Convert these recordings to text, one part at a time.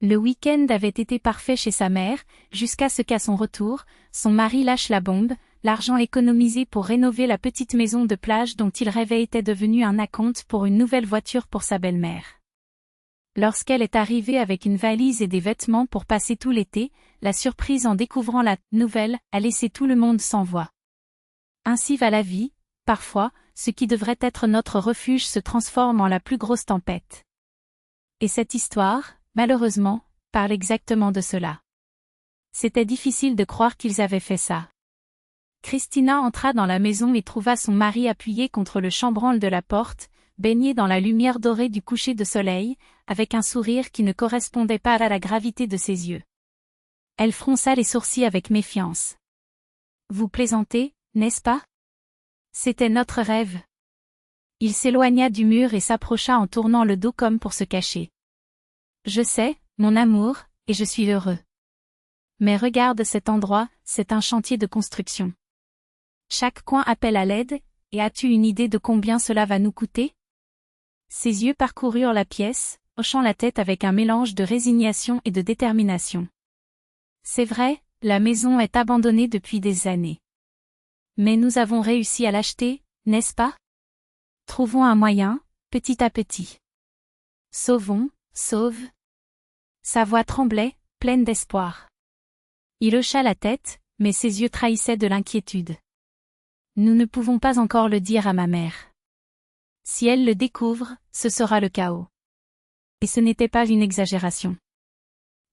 Le week-end avait été parfait chez sa mère, jusqu'à ce qu'à son retour, son mari lâche la bombe. L'argent économisé pour rénover la petite maison de plage dont il rêvait était devenu un acompte pour une nouvelle voiture pour sa belle-mère. Lorsqu'elle est arrivée avec une valise et des vêtements pour passer tout l'été, la surprise en découvrant la nouvelle a laissé tout le monde sans voix. Ainsi va la vie, parfois, ce qui devrait être notre refuge se transforme en la plus grosse tempête. Et cette histoire, malheureusement, parle exactement de cela. C'était difficile de croire qu'ils avaient fait ça. Christina entra dans la maison et trouva son mari appuyé contre le chambranle de la porte, baigné dans la lumière dorée du coucher de soleil, avec un sourire qui ne correspondait pas à la gravité de ses yeux. Elle fronça les sourcils avec méfiance. « Vous plaisantez, n'est-ce pas ? C'était notre rêve. » Il s'éloigna du mur et s'approcha en tournant le dos comme pour se cacher. « Je sais, mon amour, et je suis heureux. Mais regarde cet endroit, c'est un chantier de construction. Chaque coin appelle à l'aide, et as-tu une idée de combien cela va nous coûter ? » Ses yeux parcoururent la pièce, hochant la tête avec un mélange de résignation et de détermination. « C'est vrai, la maison est abandonnée depuis des années. Mais nous avons réussi à l'acheter, n'est-ce pas ? Trouvons un moyen, petit à petit. Sauvons, sauve. » Sa voix tremblait, pleine d'espoir. Il hocha la tête, mais ses yeux trahissaient de l'inquiétude. « Nous ne pouvons pas encore le dire à ma mère. Si elle le découvre, ce sera le chaos. » Et ce n'était pas une exagération.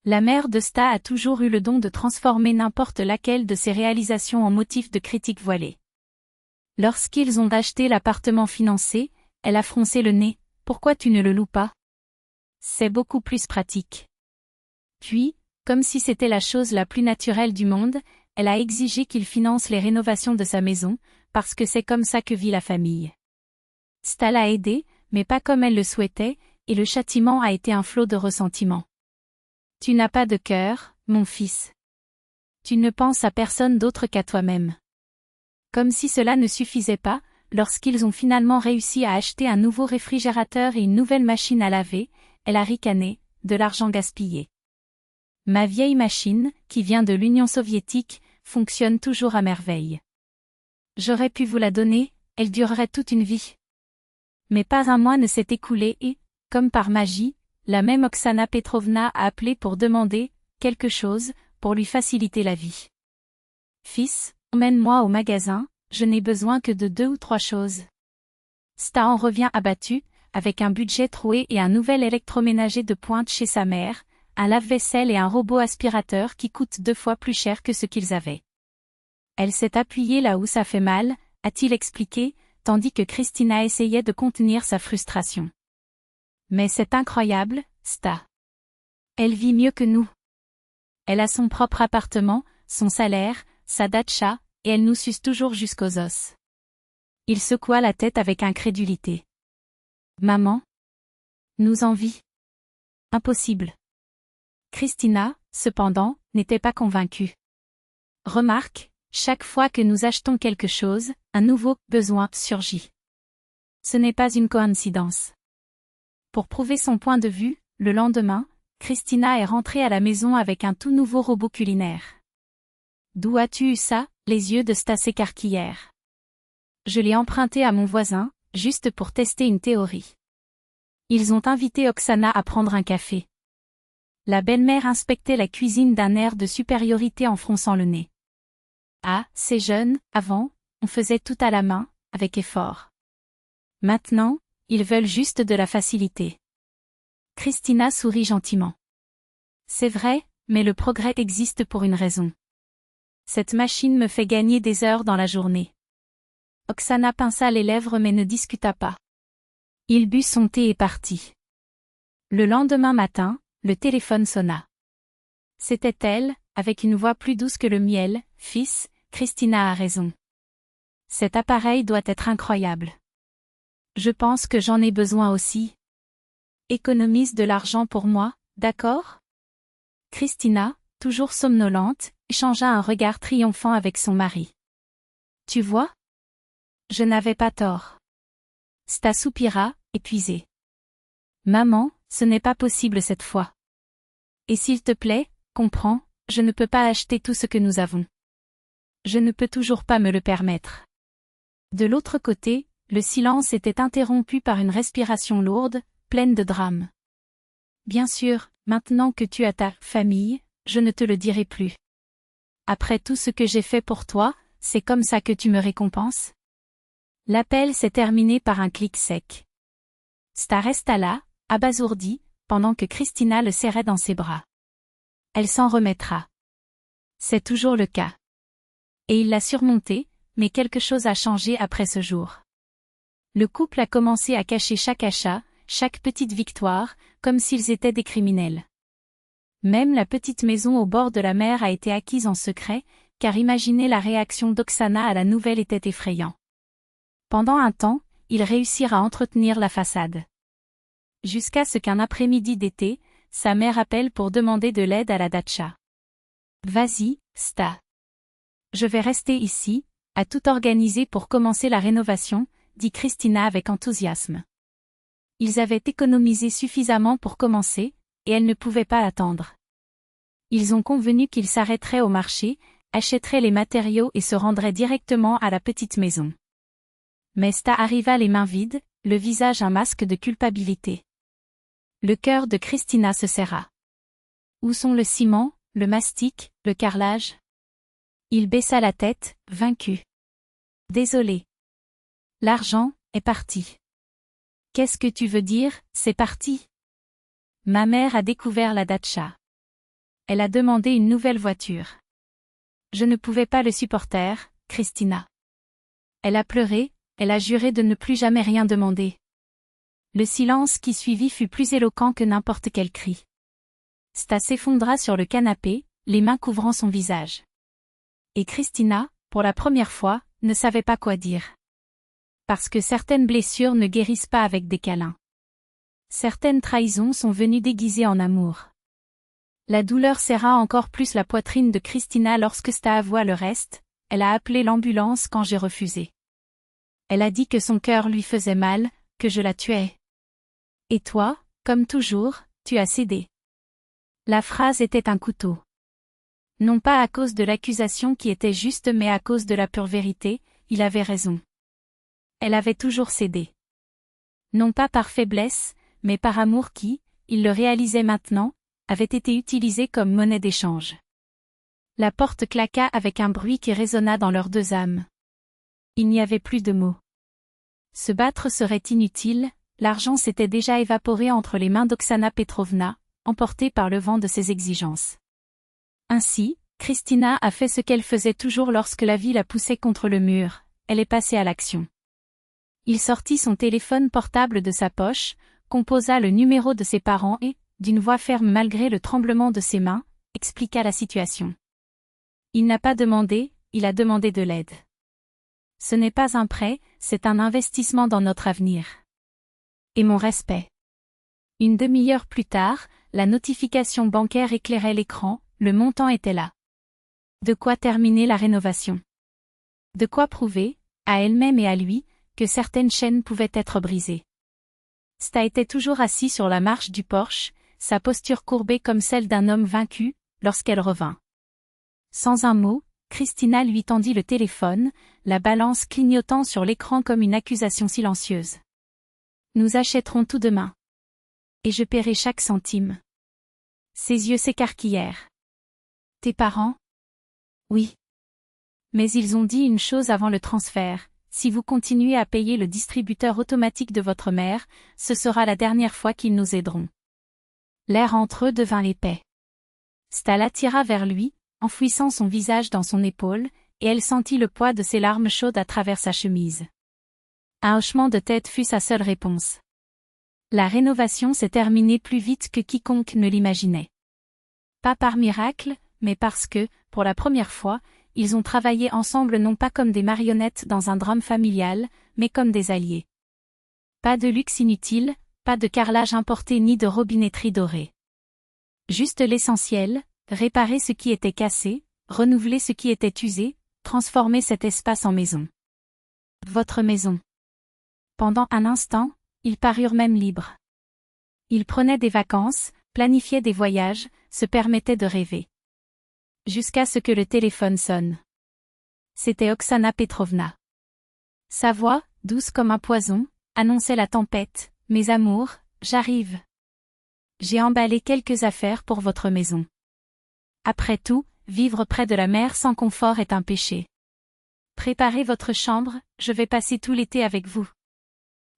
La mère de Sta a toujours eu le don de transformer n'importe laquelle de ses réalisations en motif de critique voilée. Lorsqu'ils ont acheté l'appartement financé, elle a froncé le nez. « Pourquoi tu ne le loues pas ? C'est beaucoup plus pratique. » Puis, comme si c'était la chose la plus naturelle du monde, elle a exigé qu'il finance les rénovations de sa maison, parce que c'est comme ça que vit la famille. Sta l'a aidé, mais pas comme elle le souhaitait, et le châtiment a été un flot de ressentiment. « Tu n'as pas de cœur, mon fils. Tu ne penses à personne d'autre qu'à toi-même. » Comme si cela ne suffisait pas, lorsqu'ils ont finalement réussi à acheter un nouveau réfrigérateur et une nouvelle machine à laver, elle a ricané, de l'argent gaspillé. « Ma vieille machine, qui vient de l'Union soviétique, fonctionne toujours à merveille. J'aurais pu vous la donner, elle durerait toute une vie. » Mais pas un mois ne s'est écoulé et, comme par magie, la même Oksana Petrovna a appelé pour demander quelque chose, pour lui faciliter la vie. « Fils, emmène-moi au magasin, je n'ai besoin que de 2 ou 3 choses. » Sta en revient abattu, avec un budget troué et un nouvel électroménager de pointe chez sa mère, un lave-vaisselle et un robot aspirateur qui coûtent 2 fois plus cher que ce qu'ils avaient. Elle s'est appuyée là où ça fait mal, a-t-il expliqué, tandis que Christina essayait de contenir sa frustration. Mais c'est incroyable, Sta. Elle vit mieux que nous. Elle a son propre appartement, son salaire, sa datcha, et elle nous suce toujours jusqu'aux os. Il secoua la tête avec incrédulité. Maman ? Nous envie ? Impossible. Christina, cependant, n'était pas convaincue. Remarque, chaque fois que nous achetons quelque chose, un nouveau besoin surgit. Ce n'est pas une coïncidence. Pour prouver son point de vue, le lendemain, Christina est rentrée à la maison avec un tout nouveau robot culinaire. « D'où as-tu eu ça ?» Les yeux de Sta s'écarquillèrent. « Je l'ai emprunté à mon voisin, juste pour tester une théorie. » Ils ont invité Oksana à prendre un café. La belle-mère inspectait la cuisine d'un air de supériorité en fronçant le nez. « Ah, c'est jeune, avant, on faisait tout à la main, avec effort. Maintenant, ils veulent juste de la facilité. » Christina sourit gentiment. « C'est vrai, mais le progrès existe pour une raison. Cette machine me fait gagner des heures dans la journée. » Oksana pinça les lèvres mais ne discuta pas. Il but son thé et partit. Le lendemain matin, le téléphone sonna. C'était elle, avec une voix plus douce que le miel. « Fils, Christina a raison. Cet appareil doit être incroyable. Je pense que j'en ai besoin aussi. Économise de l'argent pour moi, d'accord ? » Christina, toujours somnolente, échangea un regard triomphant avec son mari. « Tu vois ? Je n'avais pas tort. » Sta soupira, épuisée. « Maman, ce n'est pas possible cette fois. Et s'il te plaît, comprends, je ne peux pas acheter tout ce que nous avons. Je ne peux toujours pas me le permettre. De l'autre côté, le silence était interrompu par une respiration lourde, pleine de drame. Bien sûr, maintenant que tu as ta famille, je ne te le dirai plus. Après tout ce que j'ai fait pour toi, c'est comme ça que tu me récompenses? L'appel s'est terminé par un clic sec. Sta resta là, abasourdie, pendant que Christina le serrait dans ses bras. Elle s'en remettra. C'est toujours le cas. Et il l'a surmonté, mais quelque chose a changé après ce jour. Le couple a commencé à cacher chaque achat, chaque petite victoire, comme s'ils étaient des criminels. Même la petite maison au bord de la mer a été acquise en secret, car imaginer la réaction d'Oksana à la nouvelle était effrayant. Pendant un temps, ils réussirent à entretenir la façade. Jusqu'à ce qu'un après-midi d'été, sa mère appelle pour demander de l'aide à la datcha. « Vas-y, Sta. Je vais rester ici, à tout organiser pour commencer la rénovation, » dit Christina avec enthousiasme. Ils avaient économisé suffisamment pour commencer, et elle ne pouvait pas attendre. Ils ont convenu qu'ils s'arrêteraient au marché, achèteraient les matériaux et se rendraient directement à la petite maison. Mais Sta arriva les mains vides, le visage un masque de culpabilité. Le cœur de Christina se serra. Où sont le ciment, le mastic, le carrelage? Il baissa la tête, vaincu. Désolé. L'argent est parti. Qu'est-ce que tu veux dire, c'est parti? Ma mère a découvert la datcha. Elle a demandé une nouvelle voiture. Je ne pouvais pas le supporter, Christina. Elle a pleuré, elle a juré de ne plus jamais rien demander. Le silence qui suivit fut plus éloquent que n'importe quel cri. Sta s'effondra sur le canapé, les mains couvrant son visage. Et Christina, pour la première fois, ne savait pas quoi dire. Parce que certaines blessures ne guérissent pas avec des câlins. Certaines trahisons sont venues déguisées en amour. La douleur serra encore plus la poitrine de Christina lorsque Sta avoua le reste, elle a appelé l'ambulance quand j'ai refusé. Elle a dit que son cœur lui faisait mal, que je la tuais. Et toi, comme toujours, tu as cédé. La phrase était un couteau. Non pas à cause de l'accusation qui était juste mais à cause de la pure vérité, il avait raison. Elle avait toujours cédé. Non pas par faiblesse, mais par amour qui, il le réalisait maintenant, avait été utilisé comme monnaie d'échange. La porte claqua avec un bruit qui résonna dans leurs deux âmes. Il n'y avait plus de mots. Se battre serait inutile, l'argent s'était déjà évaporé entre les mains d'Oksana Petrovna, emportée par le vent de ses exigences. Ainsi, Christina a fait ce qu'elle faisait toujours lorsque la vie la poussait contre le mur, elle est passée à l'action. Il sortit son téléphone portable de sa poche, composa le numéro de ses parents et, d'une voix ferme malgré le tremblement de ses mains, expliqua la situation. Il n'a pas demandé, il a demandé de l'aide. Ce n'est pas un prêt, c'est un investissement dans notre avenir. Et mon respect. Une demi-heure plus tard, la notification bancaire éclairait l'écran, le montant était là. De quoi terminer la rénovation. De quoi prouver, à elle-même et à lui, que certaines chaînes pouvaient être brisées. Sta était toujours assis sur la marche du porche, sa posture courbée comme celle d'un homme vaincu, lorsqu'elle revint. Sans un mot, Christina lui tendit le téléphone, la balance clignotant sur l'écran comme une accusation silencieuse. Nous achèterons tout demain. Et je paierai chaque centime. Ses yeux s'écarquillèrent. Tes parents? Oui. Mais ils ont dit une chose avant le transfert. Si vous continuez à payer le distributeur automatique de votre mère, ce sera la dernière fois qu'ils nous aideront. L'air entre eux devint épais. Sta l'attira vers lui, enfouissant son visage dans son épaule, et elle sentit le poids de ses larmes chaudes à travers sa chemise. Un hochement de tête fut sa seule réponse. La rénovation s'est terminée plus vite que quiconque ne l'imaginait. Pas par miracle, mais parce que, pour la première fois, ils ont travaillé ensemble non pas comme des marionnettes dans un drame familial, mais comme des alliés. Pas de luxe inutile, pas de carrelage importé ni de robinetterie dorée. Juste l'essentiel, réparer ce qui était cassé, renouveler ce qui était usé, transformer cet espace en maison. Votre maison. Pendant un instant, ils parurent même libres. Ils prenaient des vacances, planifiaient des voyages, se permettait de rêver. Jusqu'à ce que le téléphone sonne. C'était Oksana Petrovna. Sa voix, douce comme un poison, annonçait la tempête. « Mes amours, j'arrive. J'ai emballé quelques affaires pour votre maison. Après tout, vivre près de la mer sans confort est un péché. Préparez votre chambre, je vais passer tout l'été avec vous. »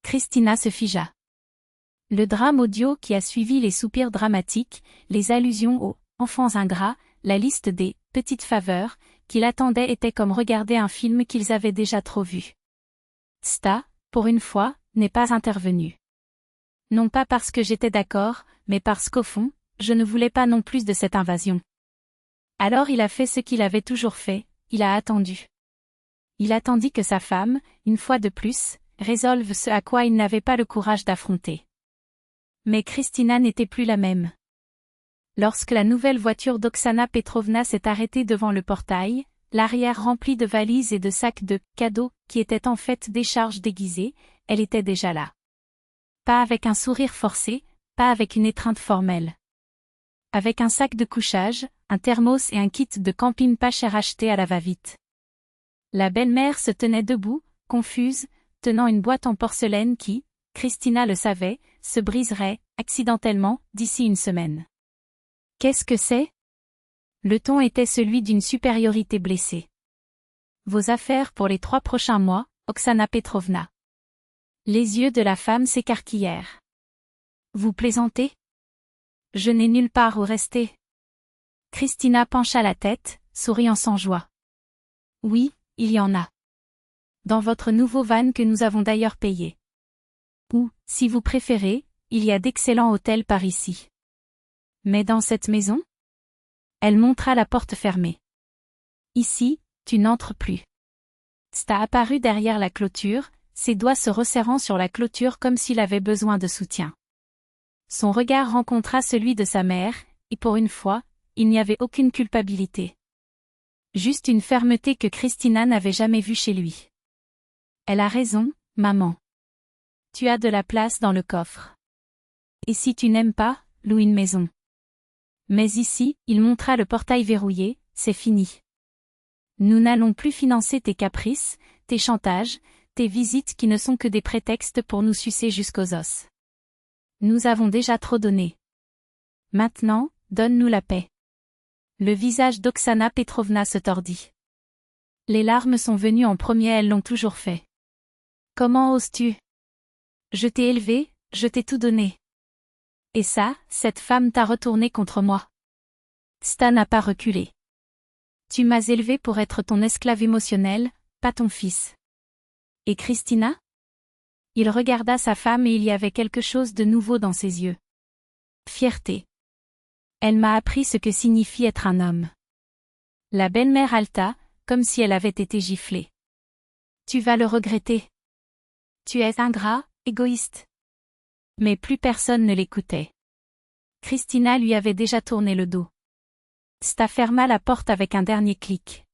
Christina se figea. Le drame audio qui a suivi les soupirs dramatiques, les allusions aux « enfants ingrats », la liste des « petites faveurs » qui l'attendaient était comme regarder un film qu'ils avaient déjà trop vu. Sta, pour une fois, n'est pas intervenu. Non pas parce que j'étais d'accord, mais parce qu'au fond, je ne voulais pas non plus de cette invasion. Alors il a fait ce qu'il avait toujours fait, il a attendu. Il attendit que sa femme, une fois de plus, résolve ce à quoi il n'avait pas le courage d'affronter. Mais Christina n'était plus la même. Lorsque la nouvelle voiture d'Oksana Petrovna s'est arrêtée devant le portail, l'arrière rempli de valises et de sacs de cadeaux, qui étaient en fait des charges déguisées, elle était déjà là. Pas avec un sourire forcé, pas avec une étreinte formelle. Avec un sac de couchage, un thermos et un kit de camping pas cher acheté à la va-vite. La belle-mère se tenait debout, confuse, tenant une boîte en porcelaine qui, Christina le savait, se briserait, accidentellement, d'ici une semaine. Qu'est-ce que c'est ? Le ton était celui d'une supériorité blessée. Vos affaires pour les 3 prochains mois, Oksana Petrovna. Les yeux de la femme s'écarquillèrent. Vous plaisantez ? Je n'ai nulle part où rester. Christina pencha la tête, souriant sans joie. Oui, il y en a. Dans votre nouveau van que nous avons d'ailleurs payé. Ou, si vous préférez, il y a d'excellents hôtels par ici. Mais dans cette maison ? Elle montra la porte fermée. Ici, tu n'entres plus. Sta apparut derrière la clôture, ses doigts se resserrant sur la clôture comme s'il avait besoin de soutien. Son regard rencontra celui de sa mère, et pour une fois, il n'y avait aucune culpabilité. Juste une fermeté que Christina n'avait jamais vue chez lui. Elle a raison, maman. Tu as de la place dans le coffre. Et si tu n'aimes pas, loue une maison. Mais ici, il montra le portail verrouillé, c'est fini. Nous n'allons plus financer tes caprices, tes chantages, tes visites qui ne sont que des prétextes pour nous sucer jusqu'aux os. Nous avons déjà trop donné. Maintenant, donne-nous la paix. Le visage d'Oksana Petrovna se tordit. Les larmes sont venues en premier, elles l'ont toujours fait. Comment oses-tu ? Je t'ai élevé, je t'ai tout donné. Et ça, cette femme t'a retourné contre moi. Sta n'a pas reculé. Tu m'as élevé pour être ton esclave émotionnel, pas ton fils. Et Christina ? Il regarda sa femme et il y avait quelque chose de nouveau dans ses yeux. Fierté. Elle m'a appris ce que signifie être un homme. La belle-mère haleta, comme si elle avait été giflée. Tu vas le regretter. Tu es ingrat, égoïste. Mais plus personne ne l'écoutait. Christina lui avait déjà tourné le dos. Sta ferma la porte avec un dernier clic.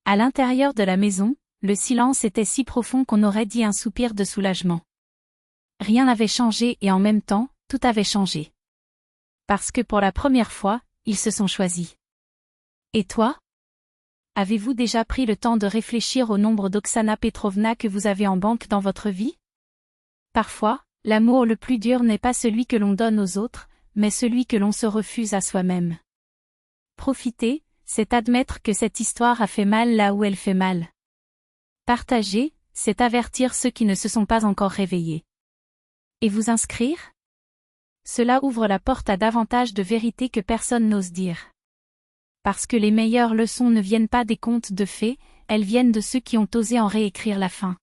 À l'intérieur de la maison, le silence était si profond qu'on aurait dit un soupir de soulagement. Rien n'avait changé et en même temps, tout avait changé. Parce que pour la première fois, ils se sont choisis. Et toi ? Avez-vous déjà pris le temps de réfléchir au nombre d'Oksana Petrovna que vous avez en banque dans votre vie ? Parfois, l'amour le plus dur n'est pas celui que l'on donne aux autres, mais celui que l'on se refuse à soi-même. Profiter, c'est admettre que cette histoire a fait mal là où elle fait mal. Partager, c'est avertir ceux qui ne se sont pas encore réveillés. Et vous inscrire ? Cela ouvre la porte à davantage de vérités que personne n'ose dire. Parce que les meilleures leçons ne viennent pas des contes de fées, elles viennent de ceux qui ont osé en réécrire la fin.